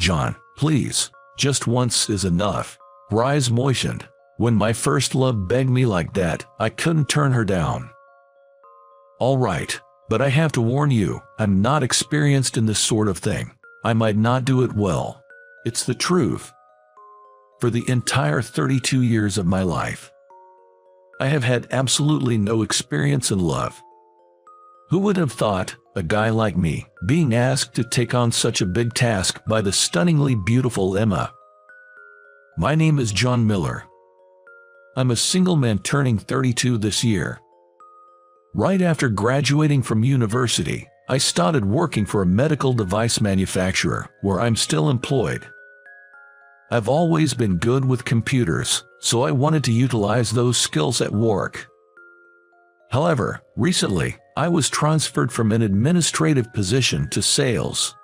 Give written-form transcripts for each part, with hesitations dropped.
John, please, just once is enough. Her eyes moistened. When my first love begged me like that, I couldn't turn her down. All right, but I have to warn you, I'm not experienced in this sort of thing. I might not do it well. It's the truth. For the entire 32 years of my life, I have had absolutely no experience in love. Who would have thought, a guy like me, being asked to take on such a big task by the stunningly beautiful Emma? My name is John Miller. I'm a single man turning 32 this year. Right after graduating from university, I started working for a medical device manufacturer, where I'm still employed. I've always been good with computers, so I wanted to utilize those skills at work. However, recently, I was transferred from an administrative position to sales.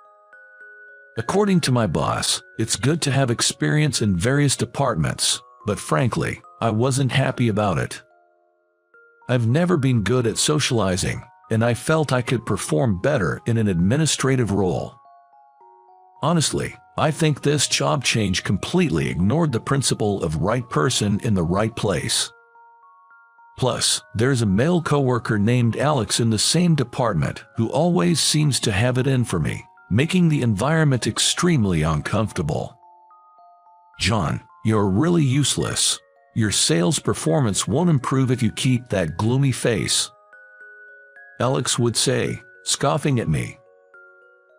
According to my boss, it's good to have experience in various departments, but frankly, I wasn't happy about it. I've never been good at socializing, and I felt I could perform better in an administrative role. Honestly, I think this job change completely ignored the principle of right person in the right place. Plus, there's a male coworker named Alex in the same department who always seems to have it in for me, making the environment extremely uncomfortable. John, you're really useless. Your sales performance won't improve if you keep that gloomy face, Alex would say, scoffing at me.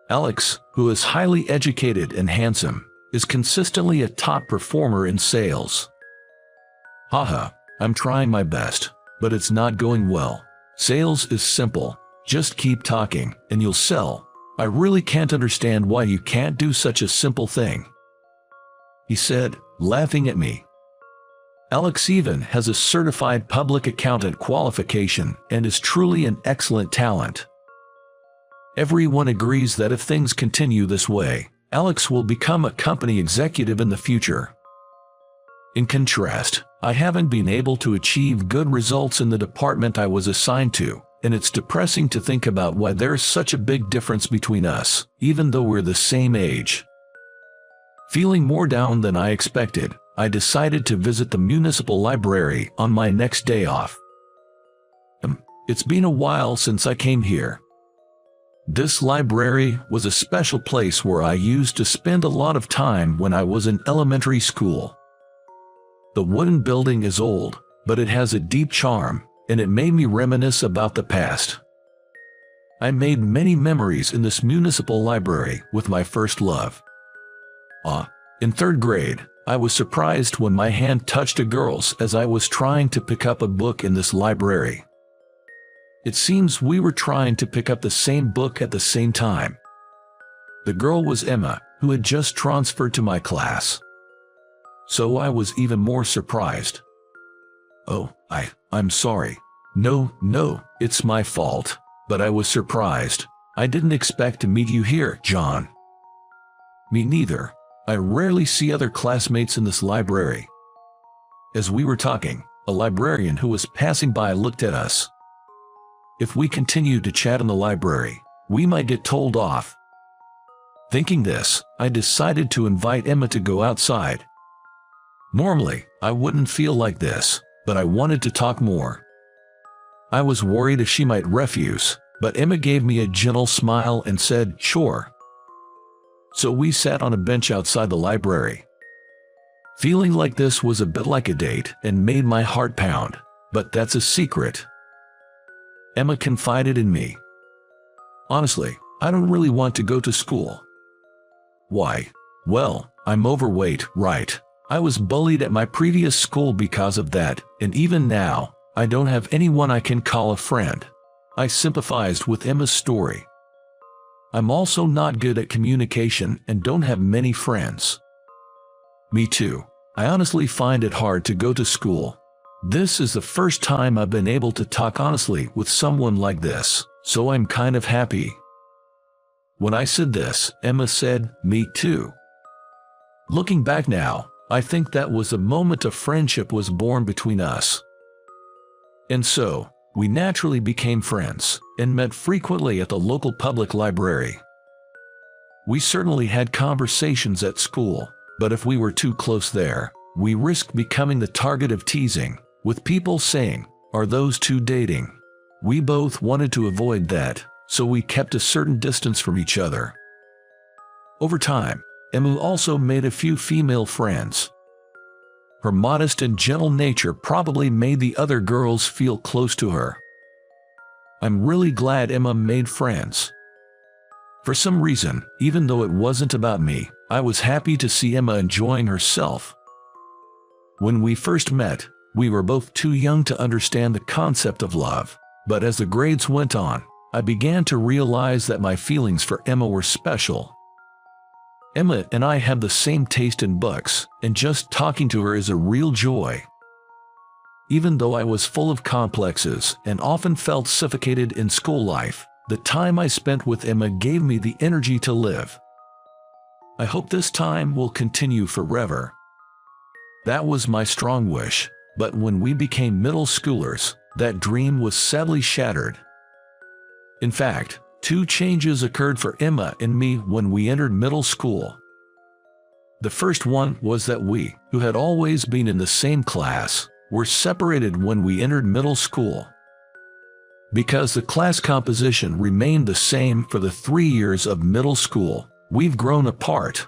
Alex, who is highly educated and handsome, is consistently a top performer in sales. Haha, I'm trying my best, but it's not going well. Sales is simple. Just keep talking, and you'll sell. I really can't understand why you can't do such a simple thing, he said, laughing at me. Alex even has a certified public accountant qualification and is truly an excellent talent. Everyone agrees that if things continue this way, Alex will become a company executive in the future. In contrast, I haven't been able to achieve good results in the department I was assigned to, and it's depressing to think about why there's such a big difference between us, even though we're the same age. Feeling more down than I expected, I decided to visit the municipal library on my next day off. It's been a while since I came here. This library was a special place where I used to spend a lot of time when I was in elementary school. The wooden building is old, but it has a deep charm, and it made me reminisce about the past. I made many memories in this municipal library with my first love. In third grade, I was surprised when my hand touched a girl's as I was trying to pick up a book in this library. It seems we were trying to pick up the same book at the same time. The girl was Emma, who had just transferred to my class. So I was even more surprised. Oh, I'm sorry. No, it's my fault. But I was surprised. I didn't expect to meet you here, John. Me neither. I rarely see other classmates in this library. As we were talking, a librarian who was passing by looked at us. If we continued to chat in the library, we might get told off. Thinking this, I decided to invite Emma to go outside. Normally, I wouldn't feel like this, but I wanted to talk more. I was worried if she might refuse, but Emma gave me a gentle smile and said, sure. So we sat on a bench outside the library. Feeling like this was a bit like a date and made my heart pound, but that's a secret. Emma confided in me. Honestly, I don't really want to go to school. Why? Well, I'm overweight, right? I was bullied at my previous school because of that, and even now, I don't have anyone I can call a friend. I sympathized with Emma's story. I'm also not good at communication and don't have many friends. Me too. I honestly find it hard to go to school. This is the first time I've been able to talk honestly with someone like this, so I'm kind of happy. When I said this, Emma said, me too. Looking back now, I think that was the moment a friendship was born between us. And so, we naturally became friends, and met frequently at the local public library. We certainly had conversations at school, but if we were too close there, we risked becoming the target of teasing, with people saying, "Are those two dating?" We both wanted to avoid that, so we kept a certain distance from each other. Over time, Emma also made a few female friends. Her modest and gentle nature probably made the other girls feel close to her. I'm really glad Emma made friends. For some reason, even though it wasn't about me, I was happy to see Emma enjoying herself. When we first met, we were both too young to understand the concept of love, but as the grades went on, I began to realize that my feelings for Emma were special. Emma and I have the same taste in books, and just talking to her is a real joy. Even though I was full of complexes and often felt suffocated in school life, the time I spent with Emma gave me the energy to live. I hope this time will continue forever. That was my strong wish, but when we became middle schoolers, that dream was sadly shattered. In fact, 2 changes occurred for Emma and me when we entered middle school. The first one was that we, who had always been in the same class, were separated when we entered middle school. Because the class composition remained the same for the 3 years of middle school, we've grown apart.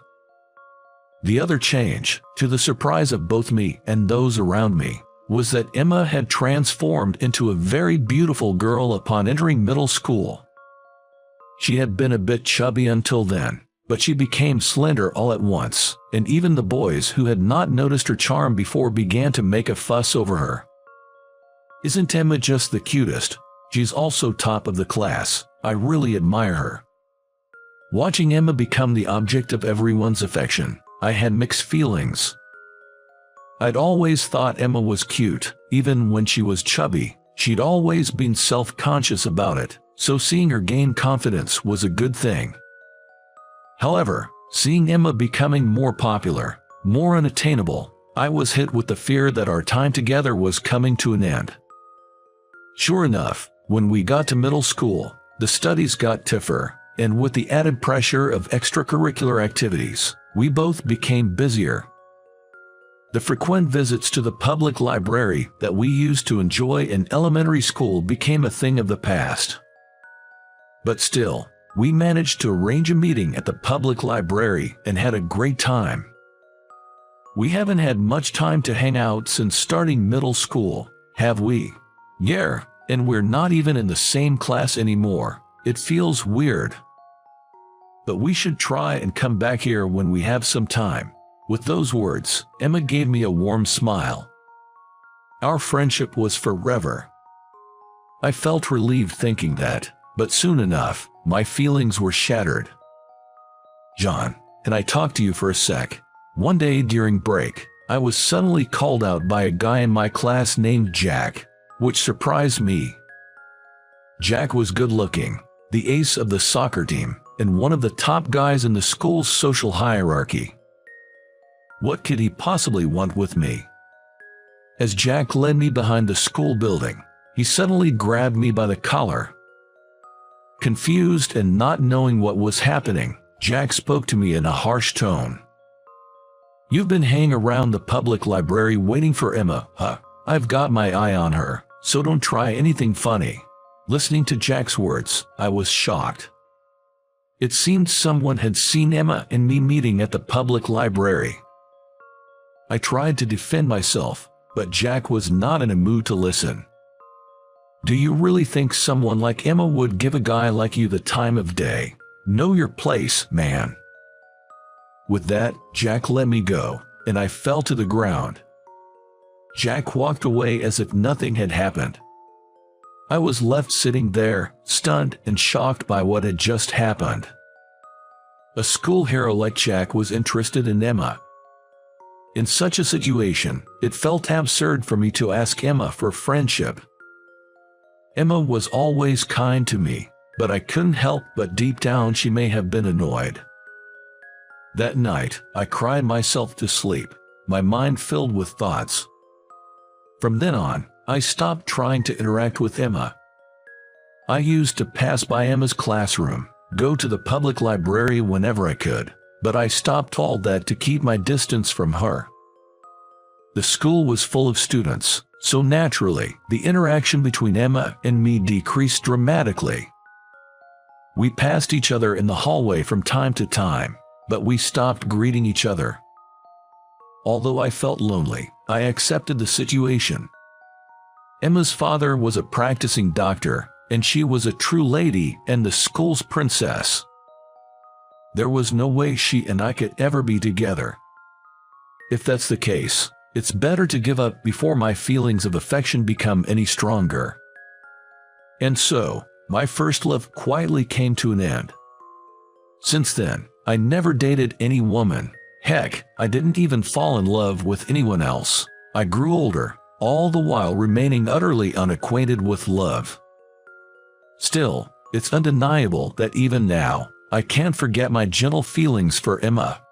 The other change, to the surprise of both me and those around me, was that Emma had transformed into a very beautiful girl upon entering middle school. She had been a bit chubby until then, but she became slender all at once, and even the boys who had not noticed her charm before began to make a fuss over her. Isn't Emma just the cutest? She's also top of the class. I really admire her. Watching Emma become the object of everyone's affection, I had mixed feelings. I'd always thought Emma was cute, even when she was chubby. She'd always been self-conscious about it, so seeing her gain confidence was a good thing. However, seeing Emma becoming more popular, more unattainable, I was hit with the fear that our time together was coming to an end. Sure enough, when we got to middle school, the studies got tougher, and with the added pressure of extracurricular activities, we both became busier. The frequent visits to the public library that we used to enjoy in elementary school became a thing of the past. But still, we managed to arrange a meeting at the public library and had a great time. We haven't had much time to hang out since starting middle school, have we? Yeah, and we're not even in the same class anymore. It feels weird. But we should try and come back here when we have some time. With those words, Emma gave me a warm smile. Our friendship was forever. I felt relieved thinking that, but soon enough, my feelings were shattered. John, can I talk to you for a sec? One day during break, I was suddenly called out by a guy in my class named Jack, which surprised me. Jack was good-looking, the ace of the soccer team, and one of the top guys in the school's social hierarchy. What could he possibly want with me? As Jack led me behind the school building, he suddenly grabbed me by the collar. Confused and not knowing what was happening, Jack spoke to me in a harsh tone. "You've been hanging around the public library waiting for Emma, huh? I've got my eye on her, so don't try anything funny." Listening to Jack's words, I was shocked. It seemed someone had seen Emma and me meeting at the public library. I tried to defend myself, but Jack was not in a mood to listen. "Do you really think someone like Emma would give a guy like you the time of day? Know your place, man." With that, Jack let me go, and I fell to the ground. Jack walked away as if nothing had happened. I was left sitting there, stunned and shocked by what had just happened. A school hero like Jack was interested in Emma. In such a situation, it felt absurd for me to ask Emma for friendship. Emma was always kind to me, but I couldn't help but deep down she may have been annoyed. That night, I cried myself to sleep, my mind filled with thoughts. From then on, I stopped trying to interact with Emma. I used to pass by Emma's classroom, go to the public library whenever I could, but I stopped all that to keep my distance from her. The school was full of students, so naturally, the interaction between Emma and me decreased dramatically. We passed each other in the hallway from time to time, but we stopped greeting each other. Although I felt lonely, I accepted the situation. Emma's father was a practicing doctor, and she was a true lady and the school's princess. There was no way she and I could ever be together. If that's the case, it's better to give up before my feelings of affection become any stronger. And so, my first love quietly came to an end. Since then, I never dated any woman. Heck, I didn't even fall in love with anyone else. I grew older, all the while remaining utterly unacquainted with love. Still, it's undeniable that even now, I can't forget my gentle feelings for Emma.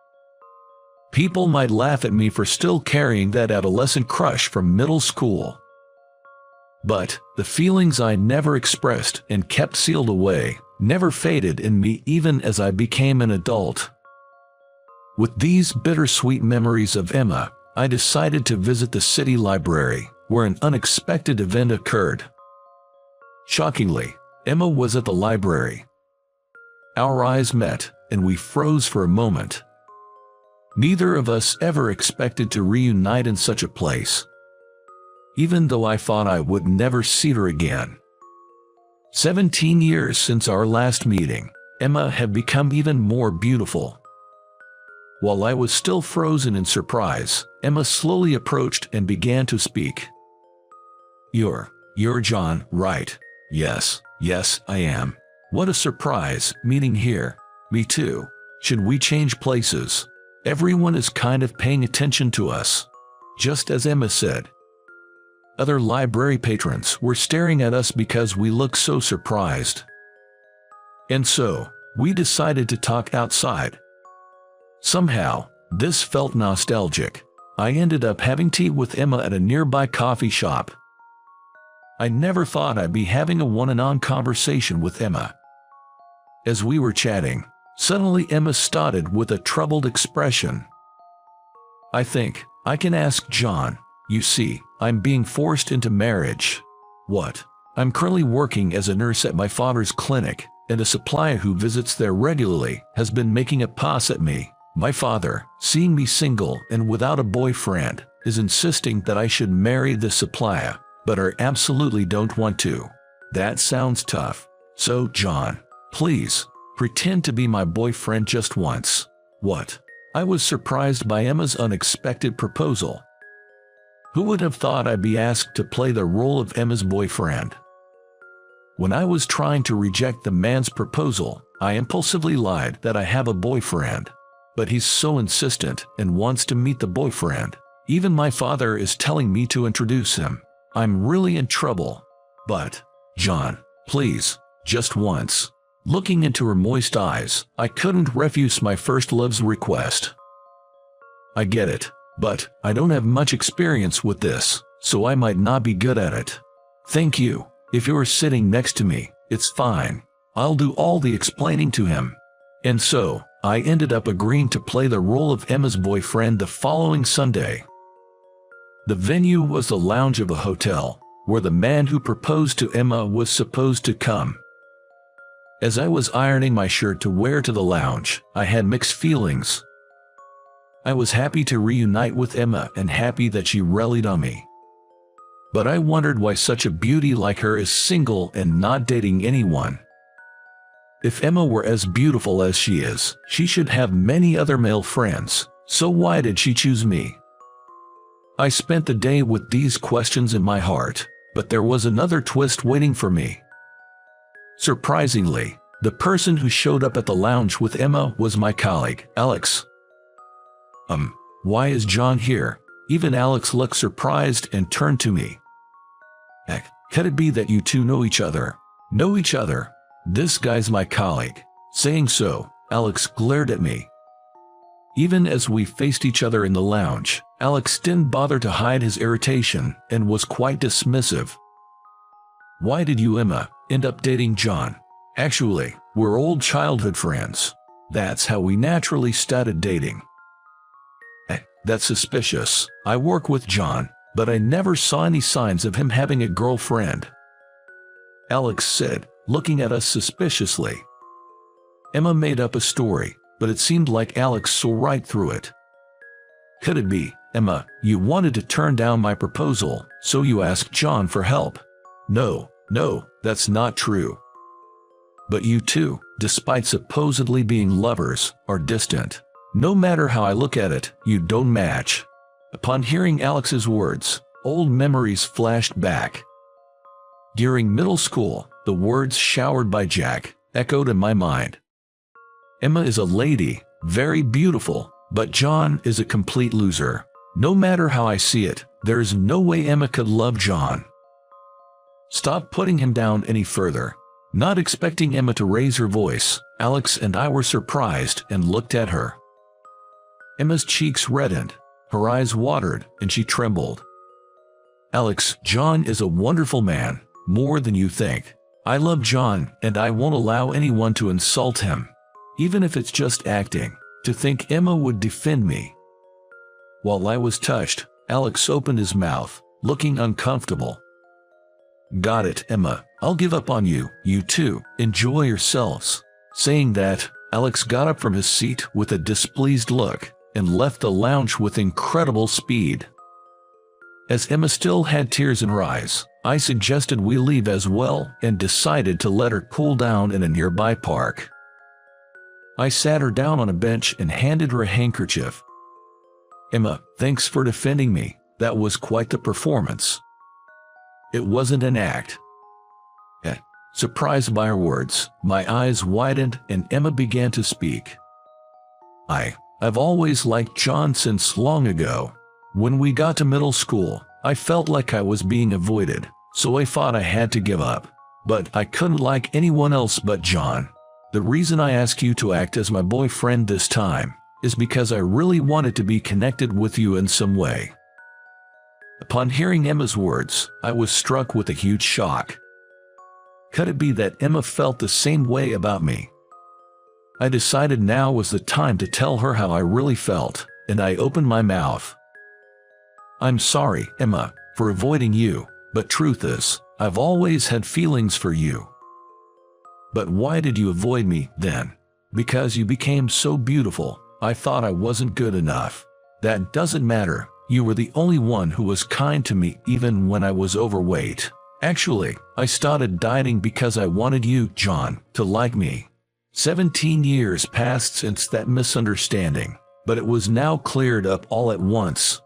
People might laugh at me for still carrying that adolescent crush from middle school. But the feelings I never expressed and kept sealed away never faded in me even as I became an adult. With these bittersweet memories of Emma, I decided to visit the city library, where an unexpected event occurred. Shockingly, Emma was at the library. Our eyes met, and we froze for a moment. Neither of us ever expected to reunite in such a place, even though I thought I would never see her again. 17 years since our last meeting, Emma had become even more beautiful. While I was still frozen in surprise, Emma slowly approached and began to speak. You're John, right? Yes, I am. What a surprise, meeting here. Me too. Should we change places? Everyone is kind of paying attention to us. Just as Emma said. Other library patrons were staring at us because we looked so surprised. And so, we decided to talk outside. Somehow, this felt nostalgic. I ended up having tea with Emma at a nearby coffee shop. I never thought I'd be having a one-on-one conversation with Emma. As we were chatting, suddenly Emma started with a troubled expression. I think I can ask John. You see, I'm being forced into marriage. What? I'm currently working as a nurse at my father's clinic, and a supplier who visits there regularly has been making a pass at me. My father, seeing me single and without a boyfriend, is insisting that I should marry the supplier, but I absolutely don't want to. That sounds tough. So, John, please, pretend to be my boyfriend just once. What? I was surprised by Emma's unexpected proposal. Who would have thought I'd be asked to play the role of Emma's boyfriend? When I was trying to reject the man's proposal, I impulsively lied that I have a boyfriend. But he's so insistent and wants to meet the boyfriend. Even my father is telling me to introduce him. I'm really in trouble. But, John, please, just once. Looking into her moist eyes, I couldn't refuse my first love's request. I get it, but I don't have much experience with this, so I might not be good at it. Thank you. If you're sitting next to me, it's fine. I'll do all the explaining to him. And so, I ended up agreeing to play the role of Emma's boyfriend the following Sunday. The venue was the lounge of a hotel, where the man who proposed to Emma was supposed to come. As I was ironing my shirt to wear to the lounge, I had mixed feelings. I was happy to reunite with Emma and happy that she rallied on me. But I wondered why such a beauty like her is single and not dating anyone. If Emma were as beautiful as she is, she should have many other male friends, so why did she choose me? I spent the day with these questions in my heart, but there was another twist waiting for me. Surprisingly, the person who showed up at the lounge with Emma was my colleague, Alex. Why is John here? Even Alex looked surprised and turned to me. Heck, could it be that you two know each other? Know each other? This guy's my colleague. Saying so, Alex glared at me. Even as we faced each other in the lounge, Alex didn't bother to hide his irritation and was quite dismissive. Why did you, Emma, end up dating John? Actually, We're old childhood friends. That's how we naturally started dating. That's suspicious. I work with John, but I never saw any signs of him having a girlfriend," Alex said, looking at us suspiciously. Emma made up a story, but it seemed like Alex saw right through it. "Could it be, Emma, you wanted to turn down my proposal, so you asked John for help?" No, that's not true. But you two, despite supposedly being lovers, are distant. No matter how I look at it, you don't match." Upon hearing Alex's words, old memories flashed back. During middle school, the words showered by Jack echoed in my mind. "Emma is a lady, very beautiful, but John is a complete loser. No matter how I see it, there is no way Emma could love John." Stop putting him down any further. Not expecting Emma to raise her voice, Alex and I were surprised and looked at her. Emma's cheeks reddened, her eyes watered, and she trembled. "Alex, John is a wonderful man, more than you think. I love John, and I won't allow anyone to insult him. Even if it's just acting. To think Emma would defend me." While I was touched, Alex opened his mouth, looking uncomfortable. "Got it, Emma. I'll give up on you. You two, enjoy yourselves." Saying that, Alex got up from his seat with a displeased look and left the lounge with incredible speed. As Emma still had tears in her eyes, I suggested we leave as well and decided to let her cool down in a nearby park. I sat her down on a bench and handed her a handkerchief. "Emma, thanks for defending me. That was quite the performance." It wasn't an act. Surprised by her words, my eyes widened and Emma began to speak. I've always liked John since long ago. When we got to middle school, I felt like I was being avoided, so I thought I had to give up. But I couldn't like anyone else but John. The reason I asked you to act as my boyfriend this time is because I really wanted to be connected with you in some way. Upon hearing Emma's words, I was struck with a huge shock. Could it be that Emma felt the same way about me? I decided now was the time to tell her how I really felt, and I opened my mouth. "I'm sorry, Emma, for avoiding you, but truth is, I've always had feelings for you." "But why did you avoid me, then?" "Because you became so beautiful, I thought I wasn't good enough." "That doesn't matter. You were the only one who was kind to me even when I was overweight. Actually, I started dieting because I wanted you, John, to like me." 17 years passed since that misunderstanding, but it was now cleared up all at once.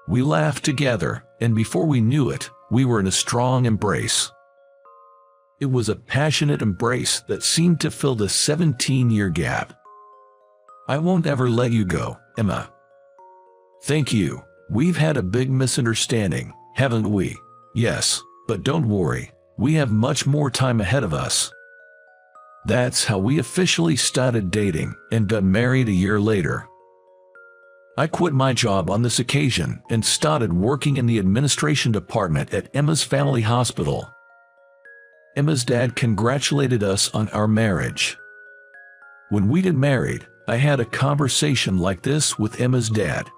We laughed together, and before we knew it, we were in a strong embrace. It was a passionate embrace that seemed to fill the 17-year gap. "I won't ever let you go, Emma." "Thank you. We've had a big misunderstanding, haven't we?" "Yes, but don't worry. We have much more time ahead of us." That's how we officially started dating and got married a year later. I quit my job on this occasion and started working in the administration department at Emma's family hospital. Emma's dad congratulated us on our marriage. When we got married, I had a conversation like this with Emma's dad.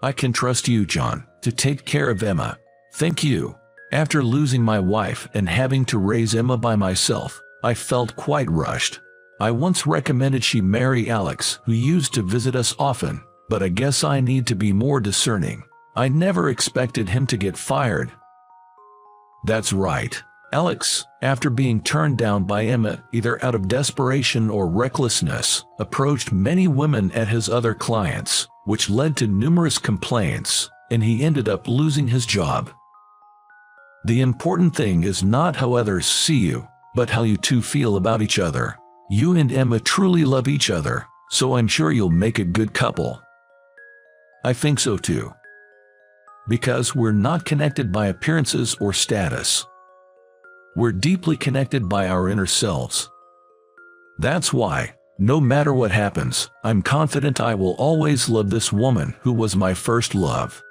"I can trust you, John, to take care of Emma." "Thank you." After losing my wife and having to raise Emma by myself, I felt quite rushed. I once recommended she marry Alex, who used to visit us often, but I guess I need to be more discerning. I never expected him to get fired. That's right. Alex, after being turned down by Emma either out of desperation or recklessness, approached many women at his other clients, which led to numerous complaints, and he ended up losing his job. The important thing is not how others see you, but how you two feel about each other. You and Emma truly love each other, so I'm sure you'll make a good couple. I think so too. Because we're not connected by appearances or status. We're deeply connected by our inner selves. That's why, no matter what happens, I'm confident I will always love this woman who was my first love.